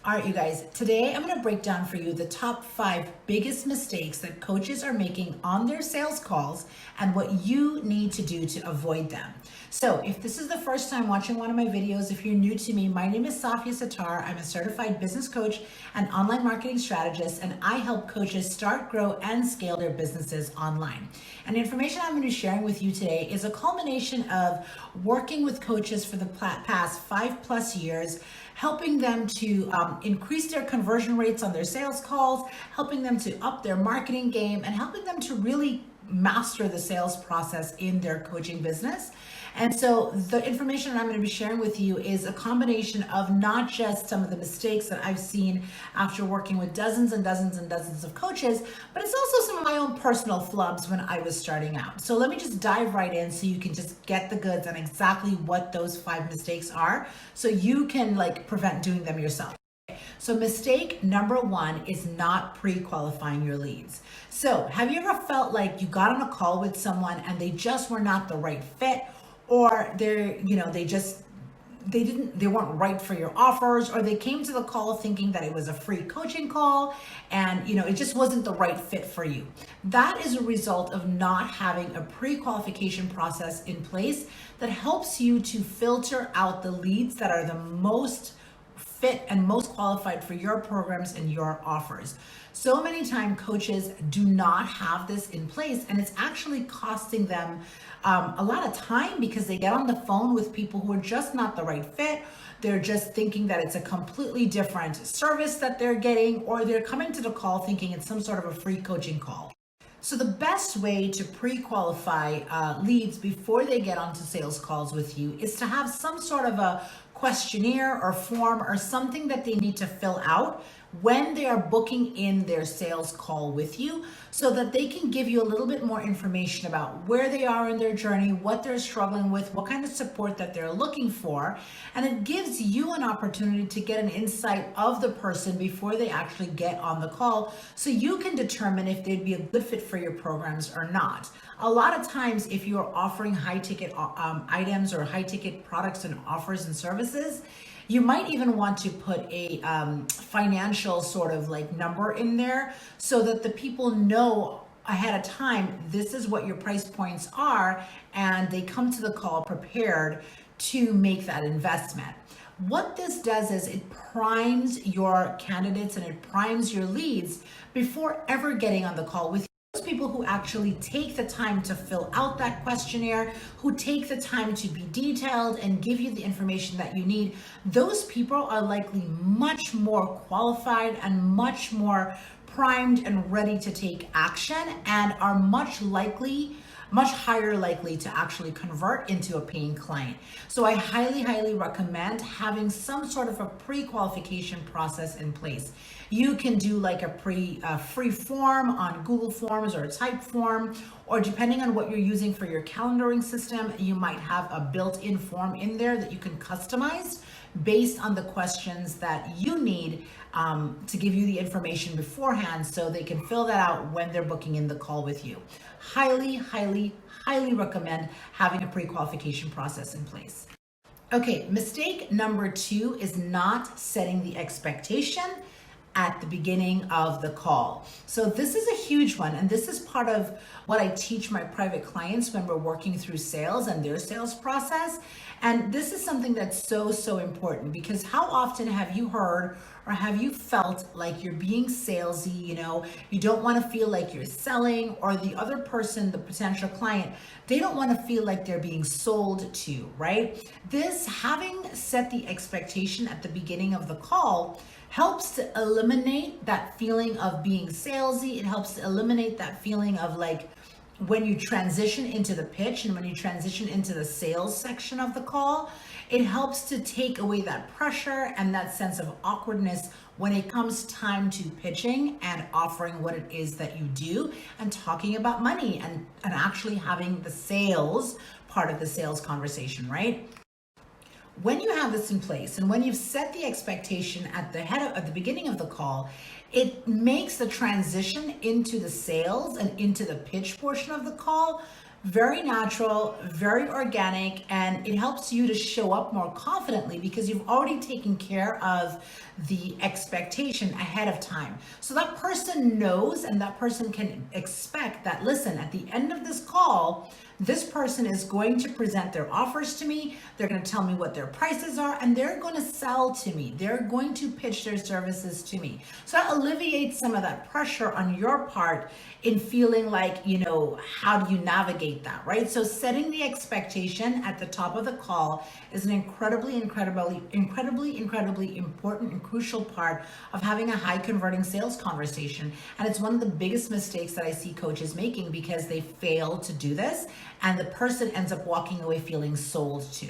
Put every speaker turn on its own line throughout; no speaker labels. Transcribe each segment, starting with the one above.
All right, you guys, today I'm going to break down for you the top 5 biggest mistakes that coaches are making on their sales calls and what you need to do to avoid them. So if this is the first time watching one of my videos, if you're new to me, my name is Safia Sattar. I'm a certified business coach and online marketing strategist, and I help coaches start, grow, and scale their businesses online. And the information I'm going to be sharing with you today is a culmination of working with coaches for the past 5+ years, helping them to increase their conversion rates on their sales calls, helping them to up their marketing game, and helping them to really master the sales process in their coaching business. And so the information I'm going to be sharing with you is a combination of not just some of the mistakes that I've seen after working with dozens and dozens and dozens of coaches, but it's also some of my own personal flubs when I was starting out. So let me just dive right in so you can just get the goods on exactly what those 5 mistakes are so you can prevent doing them yourself. So mistake number 1 is not pre-qualifying your leads. So have you ever felt like you got on a call with someone and they just were not the right fit, or they weren't right for your offers, or they came to the call thinking that it was a free coaching call and it just wasn't the right fit for you? That is a result of not having a pre-qualification process in place that helps you to filter out the leads that are the most fit and most qualified for your programs and your offers. So many times coaches do not have this in place, and it's actually costing them a lot of time because they get on the phone with people who are just not the right fit. They're just thinking that it's a completely different service that they're getting, or they're coming to the call thinking it's some sort of a free coaching call. So the best way to pre-qualify leads before they get onto sales calls with you is to have some sort of a questionnaire or form or something that they need to fill out when they are booking in their sales call with you, so that they can give you a little bit more information about where they are in their journey, what they're struggling with, what kind of support that they're looking for. And it gives you an opportunity to get an insight of the person before they actually get on the call, so you can determine if they'd be a good fit for your programs or not. A lot of times, if you're offering high ticket items or high ticket products and offers and services, you might even want to put a financial sort of number in there so that the people know ahead of time this is what your price points are, and they come to the call prepared to make that investment. What this does is it primes your candidates and it primes your leads before ever getting on the call with you. Those people who actually take the time to fill out that questionnaire, who take the time to be detailed and give you the information that you need, those people are likely much more qualified and much more primed and ready to take action, and are much higher likely to actually convert into a paying client. So I highly recommend having some sort of a pre-qualification process in place. You can do a free form on Google Forms or a type form, or depending on what you're using for your calendaring system, you might have a built-in form in there that you can customize based on the questions that you need to give you the information beforehand, so they can fill that out when they're booking in the call with you. Highly recommend having a pre-qualification process in place. Okay, mistake number 2 is not setting the expectation at the beginning of the call. So this is a huge one, and this is part of what I teach my private clients when we're working through sales and their sales process. And this is something that's so important, because how often have you heard or have you felt like you're being salesy, you don't want to feel like you're selling, or the other person, the potential client, they don't want to feel like they're being sold to, right? This, having set the expectation at the beginning of the call, helps to eliminate that feeling of being salesy. It helps to eliminate that feeling of when you transition into the pitch and when you transition into the sales section of the call, it helps to take away that pressure and that sense of awkwardness when it comes time to pitching and offering what it is that you do and talking about money and actually having the sales part of the sales conversation, right? When you have this in place and when you've set the expectation at the beginning of the call, it makes the transition into the sales and into the pitch portion of the call Very natural, very organic, and it helps you to show up more confidently because you've already taken care of the expectation ahead of time. So that person knows and that person can expect that, listen, at the end of this call, this person is going to present their offers to me. They're going to tell me what their prices are, and they're going to sell to me. They're going to pitch their services to me. So that alleviates some of that pressure on your part in feeling like, how do you navigate that, right? So setting the expectation at the top of the call is an incredibly important and crucial part of having a high converting sales conversation. And it's one of the biggest mistakes that I see coaches making because they fail to do this and the person ends up walking away feeling sold to.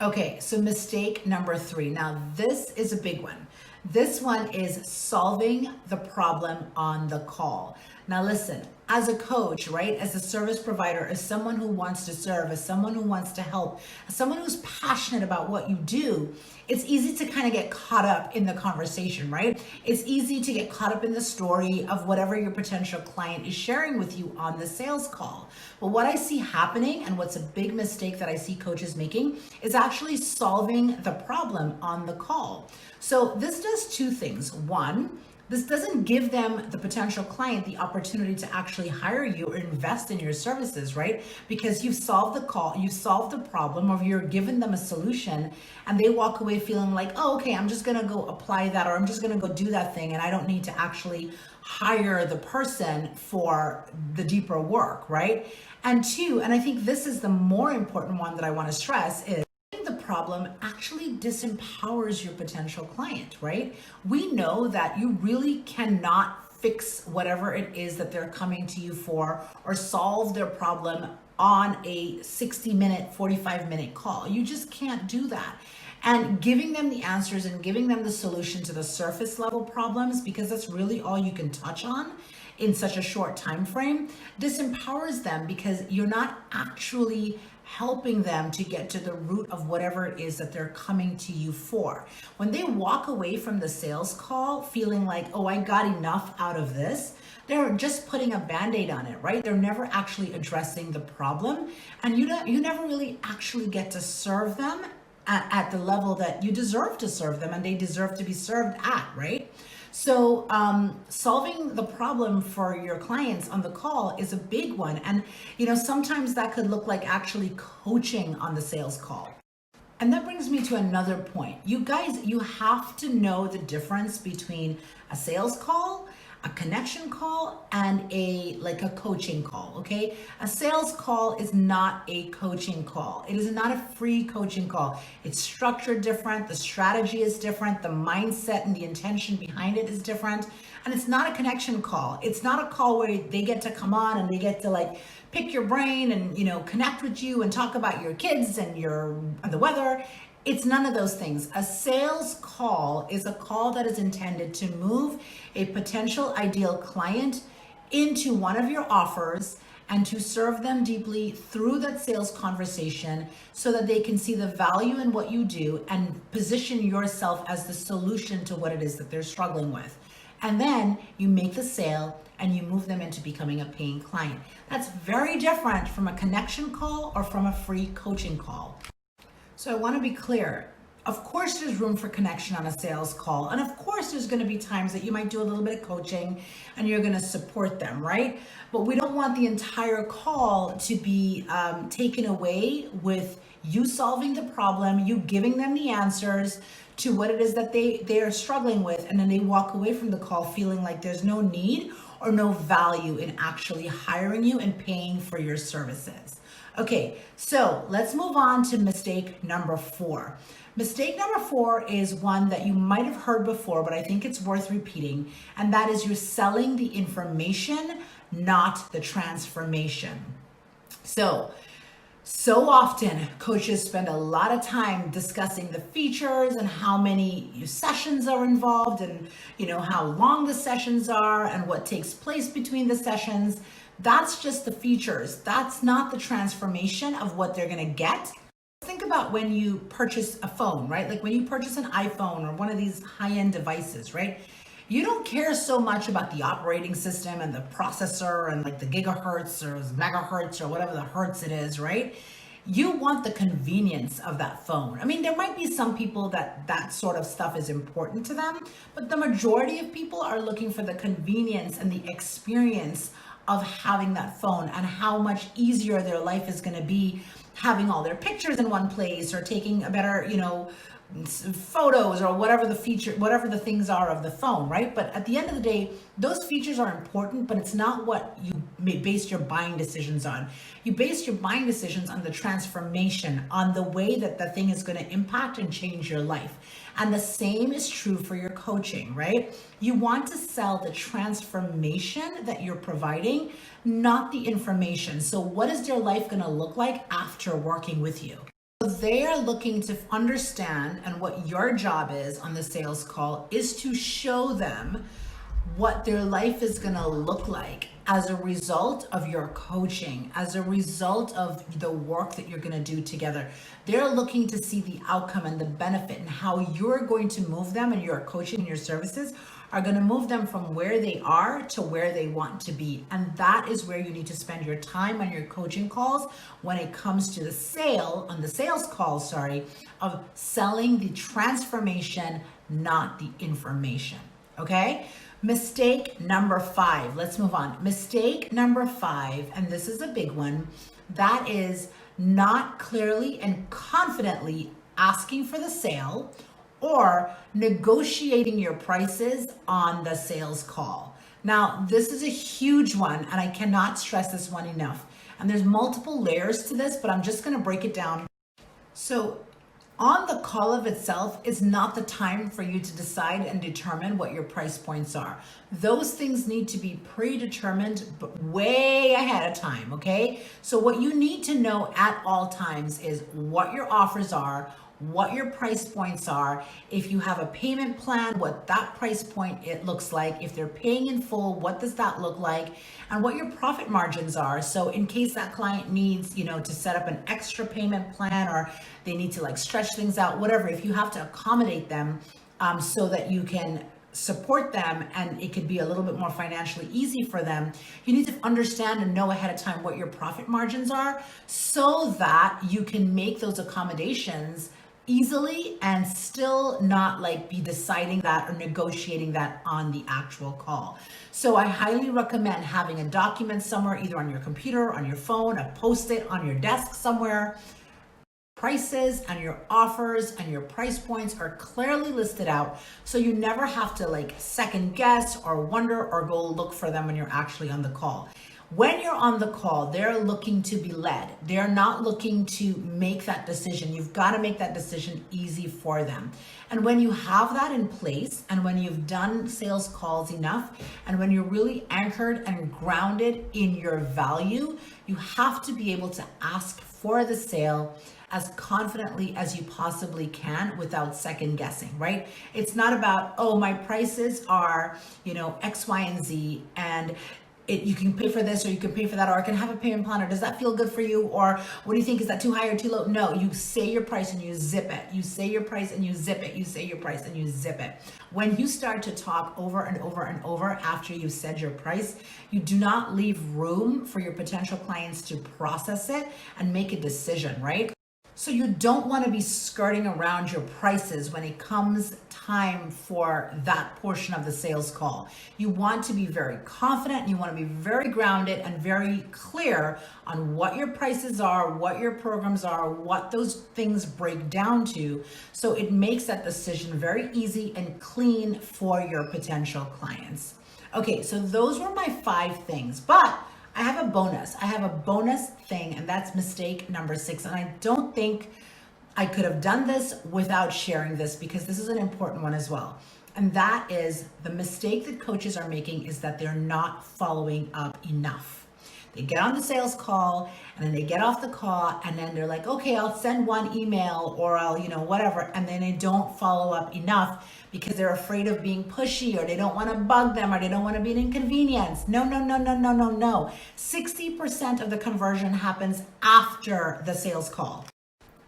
Okay, so mistake number 3. Now this is a big one. This one is solving the problem on the call. Now listen, as a coach, right, as a service provider, as someone who wants to serve, as someone who wants to help, as someone who's passionate about what you do, it's easy to kind of get caught up in the conversation, right? It's easy to get caught up in the story of whatever your potential client is sharing with you on the sales call. But what I see happening, and what's a big mistake that I see coaches making, is actually solving the problem on the call. So this does 2 things. One, this doesn't give them, the potential client, the opportunity to actually hire you or invest in your services, right? Because you've solved the call, you've solved the problem, or you're giving them a solution, and they walk away feeling like, oh, okay, I'm just gonna go apply that, or I'm just gonna go do that thing, and I don't need to actually hire the person for the deeper work, right? And 2, and I think this is the more important one that I wanna stress, is the problem actually disempowers your potential client, right? We know that you really cannot fix whatever it is that they're coming to you for or solve their problem on a 60-minute, 45-minute call. You just can't do that. And giving them the answers and giving them the solution to the surface level problems, because that's really all you can touch on in such a short time frame, disempowers them because you're not actually helping them to get to the root of whatever it is that they're coming to you for. When they walk away from the sales call feeling like, oh, I got enough out of this, they're just putting a Band-Aid on it, right? They're never actually addressing the problem, and you never really actually get to serve them at the level that you deserve to serve them and they deserve to be served at, right? So solving the problem for your clients on the call is a big one. And, sometimes that could look like actually coaching on the sales call. And that brings me to another point. You guys, you have to know the difference between a sales call, a connection call, and a coaching call, okay? A sales call is not a coaching call. It is not a free coaching call. It's structured different, the strategy is different, the mindset and the intention behind it is different, and it's not a connection call. It's not a call where they get to come on and they get to pick your brain and, connect with you and talk about your kids and the weather. It's none of those things. A sales call is a call that is intended to move a potential ideal client into one of your offers and to serve them deeply through that sales conversation so that they can see the value in what you do and position yourself as the solution to what it is that they're struggling with. And then you make the sale and you move them into becoming a paying client. That's very different from a connection call or from a free coaching call. So I want to be clear. Of course, there's room for connection on a sales call. And of course, there's going to be times that you might do a little bit of coaching and you're going to support them, right? But we don't want the entire call to be taken away with you solving the problem, you giving them the answers to what it is that they are struggling with. And then they walk away from the call feeling like there's no need or no value in actually hiring you and paying for your services. Okay, so let's move on to mistake number 4. Mistake number 4 is one that you might have heard before, but I think it's worth repeating, and that is you're selling the information, not the transformation. So often coaches spend a lot of time discussing the features and how many sessions are involved and how long the sessions are and what takes place between the sessions. That's just the features. That's not the transformation of what they're going to get. Think about when you purchase a phone, right? Like when you purchase an iPhone or one of these high-end devices, right? You don't care so much about the operating system and the processor and like the gigahertz or megahertz or whatever the hertz it is, right? You want the convenience of that phone. I mean, there might be some people that sort of stuff is important to them, but the majority of people are looking for the convenience and the experience of having that phone and how much easier their life is going to be having all their pictures in one place or taking a better, photos or whatever the things are of the phone, right? But at the end of the day, those features are important, but it's not what you may base your buying decisions on. You base your buying decisions on the transformation, on the way that the thing is going to impact and change your life. And the same is true for your coaching, right? You want to sell the transformation that you're providing, not the information. So what is their life going to look like after working with you? They are looking to understand, and what your job is on the sales call is to show them what their life is going to look like as a result of your coaching, as a result of the work that you're going to do together. They're looking to see the outcome and the benefit and how you're going to move them, and your coaching and your services are going to move them from where they are to where they want to be. And that is where you need to spend your time on your coaching calls when it comes to the sales calls, of selling the transformation, not the information. Okay? Mistake number 5. Let's move on. Mistake number 5, and this is a big one, that is not clearly and confidently asking for the sale or negotiating your prices on the sales call. Now, this is a huge one, and I cannot stress this one enough. And there's multiple layers to this, but I'm just going to break it down. So on the call of itself is not the time for you to decide and determine what your price points are. Those things need to be predetermined but way ahead of time, okay? So what you need to know at all times is what your offers are, what your price points are, if you have a payment plan, what that price point it looks like, if they're paying in full, what does that look like, and what your profit margins are. So in case that client needs, to set up an extra payment plan, or they need to like stretch things out, whatever, if you have to accommodate them so that you can support them and it could be a little bit more financially easy for them, you need to understand and know ahead of time what your profit margins are so that you can make those accommodations easily and still not like be deciding that or negotiating that on the actual call. So I highly recommend having a document somewhere, either on your computer, on your phone, a post-it on your desk somewhere. Prices and your offers and your price points are clearly listed out, so you never have to like second guess or wonder or go look for them when you're actually on the call. When you're on the call, they're looking to be led. They're not looking to make that decision. You've got to make that decision easy for them. And when you have that in place, and when you've done sales calls enough, and when you're really anchored and grounded in your value, you have to be able to ask for the sale as confidently as you possibly can without second guessing, right? It's not about, oh, my prices are, X, Y, and Z, and you can pay for this or you can pay for that, or I can have a payment plan, or does that feel good for you, or what do you think, is that too high or too low? No, you say your price and you zip it. You say your price and you zip it. You say your price and you zip it. When you start to talk over and over and over after you've said your price, you do not leave room for your potential clients to process it and make a decision, right? So you don't want to be skirting around your prices when it comes time for that portion of the sales call. You want to be very confident, you want to be very grounded and very clear on what your prices are, what your programs are, what those things break down to. So it makes that decision very easy and clean for your potential clients. Okay, so those were my 5 things, but I have a bonus. I have a bonus thing, and that's mistake number 6. And I don't think I could have done this without sharing this, because this is an important one as well. And that is the mistake that coaches are making is that they're not following up enough. They get on the sales call and then they get off the call and then they're like, okay, I'll send one email or I'll, whatever. And then they don't follow up enough because they're afraid of being pushy, or they don't want to bug them, or they don't want to be an inconvenience. No. 60% of the conversion happens after the sales call.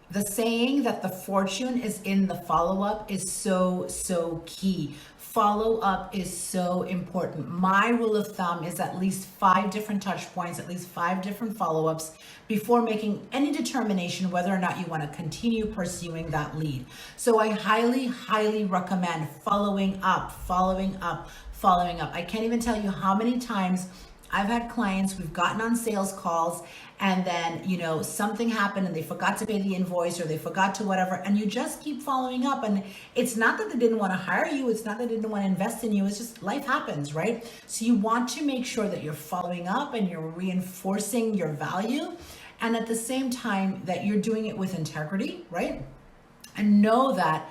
The saying that the fortune is in the follow-up is so key. follow up is so important. My rule of thumb is at least 5 different touch points, at least 5 different follow-ups before making any determination whether or not you want to continue pursuing that lead. So I highly, highly recommend following up, following up, following up. I can't even tell you how many times I've had clients, we've gotten on sales calls, and then, something happened and they forgot to pay the invoice or they forgot to whatever, and you just keep following up. And it's not that they didn't want to hire you, it's not that they didn't want to invest in you, it's just life happens, right? So you want to make sure that you're following up and you're reinforcing your value, and at the same time that you're doing it with integrity, right? And know that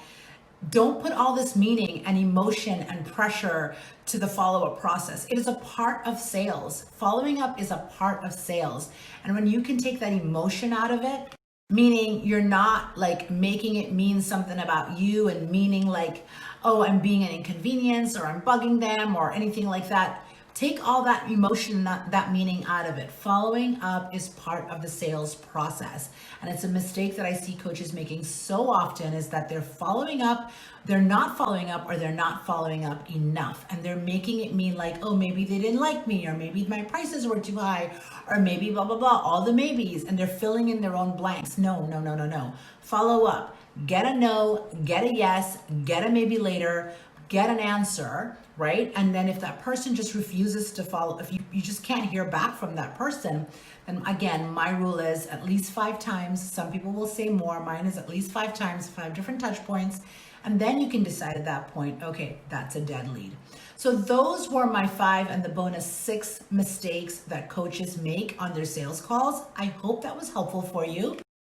don't put all this meaning and emotion and pressure to the follow-up process. It is a part of sales. Following up is a part of sales. And when you can take that emotion out of it, meaning you're not like making it mean something about you and meaning like, oh, I'm being an inconvenience or I'm bugging them or anything like that. Take all that emotion, that meaning out of it. Following up is part of the sales process. And it's a mistake that I see coaches making so often, is that they're following up, they're not following up, or they're not following up enough. And they're making it mean like, oh, maybe they didn't like me, or maybe my prices were too high, or maybe blah, blah, blah, all the maybes. And they're filling in their own blanks. No, no, no, no, no. Follow up. Get a no, get a yes, get a maybe later, get an answer, right? And then if that person just refuses to follow, if you just can't hear back from that person, then again, my rule is at least 5 times. Some people will say more. Mine is at least 5 times, 5 different touch points. And then you can decide at that point, okay, that's a dead lead. So those were my 5 and the bonus 6 mistakes that coaches make on their sales calls. I hope that was helpful for you.